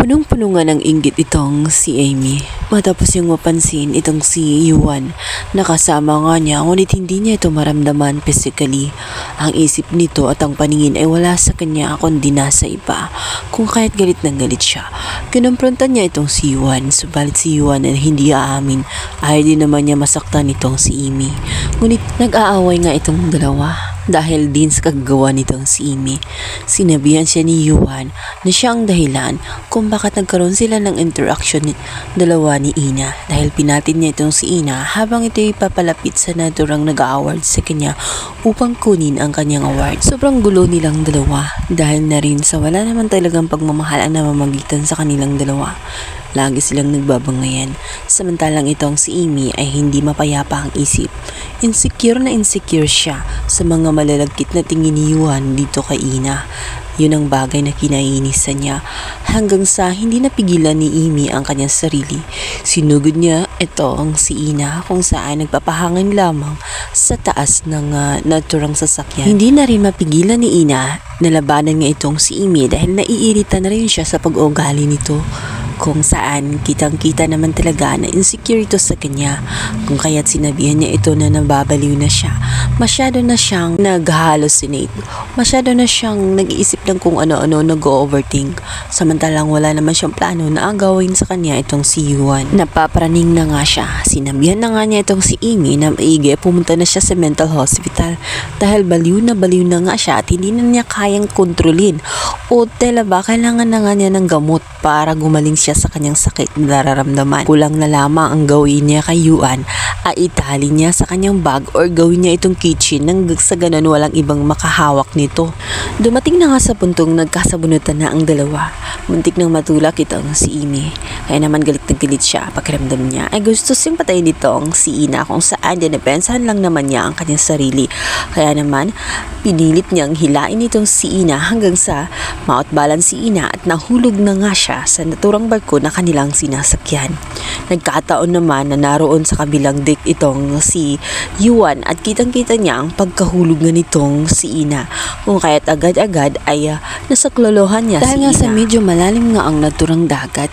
Punong-puno nga ng inggit itong si Amy. Matapos yung mapansin itong si Yuan, nakasama nga niya ngunit hindi niya ito maramdaman physically. Ang isip nito at ang paningin ay wala sa kanya kundi nasa iba. Kung kaya't galit na galit siya, kinumprontan niya itong si Yuan. Subalit si Yuan ay hindi aamin. Ayaw din naman niya masaktan itong si Amy. Ngunit nag-aaway nga itong dalawa. Dahil din sa kagagawa nitong si Amy, sinabihan siya ni Yuan na siya ang dahilan kung bakit nagkaroon sila ng interaction dalawa ni Ina, dahil pinatin niya itong si Ina habang ito ay papalapit sa naturang nag-award sa kanya upang kunin ang kanyang award. Sobrang gulo nilang dalawa dahil na rin sa wala naman talagang pagmamahal ang namamagitan sa kanilang dalawa. Lagi silang nagbabangayan, samantalang itong si Amy ay hindi mapayapa ang isip. Insecure na insecure siya sa mga malalagkit na tingin ni Yuan dito kay Ina. Yun ang bagay na kinainisan niya hanggang sa hindi napigilan ni Amy ang kanyang sarili. Sinugod niya itong si Ina kung saan nagpapahangin lamang sa taas ng naturang sasakyan. Hindi na rin mapigilan ni Ina na labanan nga itong si Amy dahil naiirita na rin siya sa pag-ugali nito. Kung saan kitang-kita naman talaga na insecure ito sa kanya, kung kaya't sinabihan niya ito na nababaliw na siya. Masyado na siyang nag-hallucinate, masyado na siyang nag-iisip ng kung ano-ano, nag-overthink, samantalang wala naman siyang plano na agawin sa kanya itong si Yuan. Napapraning na nga siya, sinabihan na nga niya itong si Amy na maigi pumunta na siya sa mental hospital dahil baliw na nga siya at hindi na niya kayang kontrolin o tela ba kailangan na nga niya ng gamot para gumaling siya sa kanyang sakit na nararamdaman. Kulang na lamang ang gawin niya kay Yuan ay itali niya sa kanyang bag or gawin niya itong kitchen nang sa ganun walang ibang makahawak nito. Dumating na nga sa puntong nagkasabunutan na ang dalawa. Muntik nang matulak itong si Amy. Kaya naman galit na galit siya. Pakiramdam niya ay gusto siyang patayin nitong si Ina kung saan dinepensahan lang naman niya ang kanyang sarili. Kaya naman pinilit niyang hilain itong si Ina hanggang sa maotbalan si Ina at nahulog na nga siya sa naturang barko na kanilang sinasakyan. Nagkataon naman na naroon sa kabilang deck itong si Yuan at kitang-kita niya ang pagkahulog nga nitong si Ina. Kung kaya't agad-agad ay nasaklolohan niya dahil si Ina. Dahil nga sa medyo malalim nga ang naturang dagat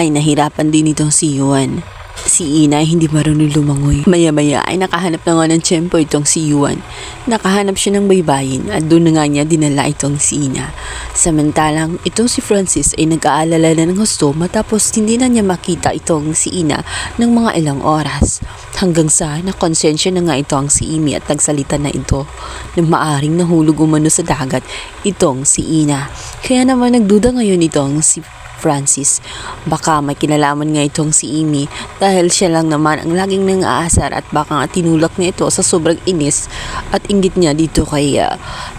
ay nahirapan din itong si Yuan. Si Ina ay hindi marunong lumangoy. Maya-maya ay nakahanap na nga ng tiyempo itong si Yuan. Nakahanap siya ng baybayin at doon na nga niya dinala itong si Ina. Samantalang itong si Francis ay nag-aalala na ng husto matapos hindi na niya makita itong si Ina ng mga ilang oras. Hanggang sa nakonsensya na nga itong si Amy at nagsalita na ito na maaring nahulog umano sa dagat itong si Ina. Kaya naman nagduda ngayon itong si Francis. Baka may kinalaman nga itong si Amy dahil siya lang naman ang laging nang-aasar at baka nga tinulak niya ito sa sobrang inis at inggit niya dito kay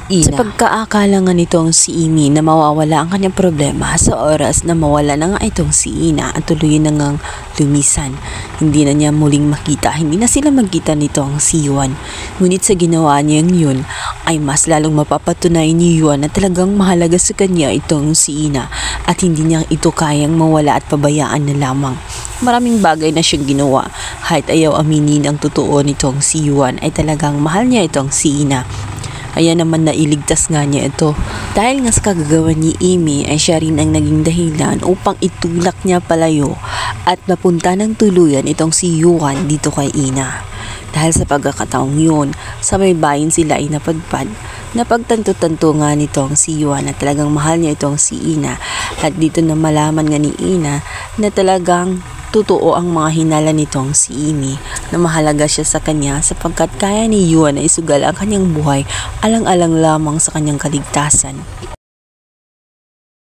Ina. Sa pagkaakala nga nitong si Amy na mawawala ang kanyang problema sa oras na mawala na nga itong si Ina at tuloy na ngang lumisan. Hindi na niya muling makita, hindi na sila magkita nitong si Yuan. Ngunit sa ginawa niyang yun ay mas lalong mapapatunay ni Yuan na talagang mahalaga sa kanya itong si Ina at hindi niya ito kayang mawala at pabayaan na lamang. Maraming bagay na siyang ginawa kahit ayaw aminin ang totoo nitong si Yuan ay talagang mahal niya itong si Ina. Kaya naman nailigtas nga niya ito. Dahil nga sa kagagawa ni Amy ay siya rin ang naging dahilan upang itulak niya palayo at mapunta ng tuluyan itong si Yuan dito kay Ina. Dahil sa pagkakataong yun, sa baybayin sila ay napadpad. Napagtanto-tanto nga nitong si Yuan na talagang mahal niya itong si Ina at dito na malaman nga ni Ina na talagang totoo ang mga hinala nitong si Amy na mahalaga siya sa kanya sapagkat kaya ni Yuan na isugal ang kanyang buhay alang-alang lamang sa kanyang kaligtasan.